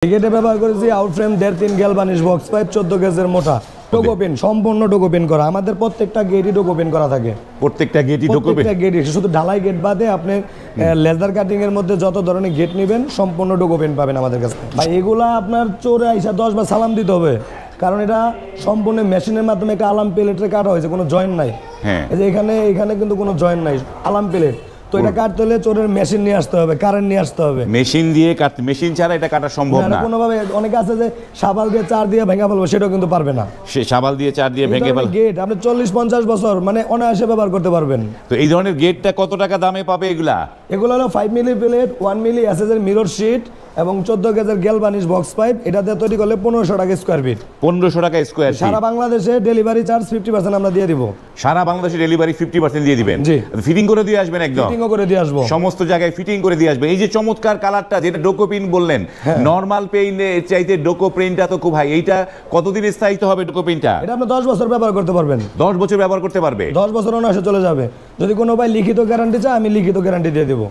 টিকেটে ব্যবহার করেছি out frame 1.5-3 গ্যালভানিশ box pipe 14 গেজের মোটা ডোকোপিন সম্পূর্ণ ডোকোপিন করা। আমাদের প্রত্যেকটা গেটই ডোকোপিন করা থাকে। প্রত্যেকটা গেটই ডোকোপিন, প্রত্যেকটা গেটই, শুধু ঢালাই গেট বাদে আপনি লেজার কাটিং এর মধ্যে যত ধরনের গেট নেবেন সম্পূর্ণ ডোকোপিন পাবেন আমাদের কাছে। ভাই এগুলা আপনার চোরে আইসা 10 বার সালাম দিতে হবে, কারণ এটা সম্পূর্ণ মেশিনের মাধ্যমে একটা আলাম প্লেটে কাটা হয়েছে, কোনো জয়েন্ট নাই। হ্যাঁ, এই যে এখানে কিন্তু কোনো জয়েন্ট নাই, আলাম প্লেট। তো এটা কাটতে হলে চোরের মেশিন নিয়ে আসতে হবে, কারেন্ট নিয়ে আসতে হবে। মেশিন দিয়ে কাটতে, মেশিন ছাড়া এটা কাটা সম্ভব না কোনোভাবে। অনেকে আছে যে শাবাল দিয়ে চার দিয়ে ভেঙে ফেলবো, সেটাও কিন্তু পারবে না। সে শাবাল দিয়ে চার দিয়ে ভেঙে ফেল। গেট আপনি 40-50 বছর মানে অনায়াসে ব্যবহার করতে পারবেন। তো এই ধরনের গেটটা কত টাকা দামে পাবে এগুলা? এগুলো হলো 5 মিলি প্লেট, 1 মিলি এসএস এর মিরর শিট এবং 14 গেজের গ্যালভানিশ বক্স পাইপ। এটাতে তৈরি করলে 1500 টাকা স্কয়ার ফিট। 1500 টাকা স্কয়ার ফিট। সারা বাংলাদেশে ডেলিভারি চার্জ 50% আমরা দিয়ে দিব। সারা বাংলাদেশে ডেলিভারি 50% দিয়ে দিবেন? জি। ফিটিং করে দিয়ে আসবেন? একদম ফিটিংও করে দিয়ে আসবো, সমস্ত জায়গায় ফিটিং করে দিয়ে আসবে। এই যে চমৎকার কালারটা, যেটা ডোকোপিন বললেন, নরমাল পেইন্টে চাইতে ডোকোপিনটা তো খুব হাই। এইটা কতদিন স্থায়িত্ব হবে ডোকোপিনটা? এটা আপনি 10 বছর ব্যবহার করতে পারবেন। 10 বছর ব্যবহার করতে পারবে? 10 বছর অনায়াসে চলে যাবে। যদি কোনো ভাই লিখিত গ্যারান্টি চায়, আমি লিখিত গ্যারান্টি দিয়ে দেবো।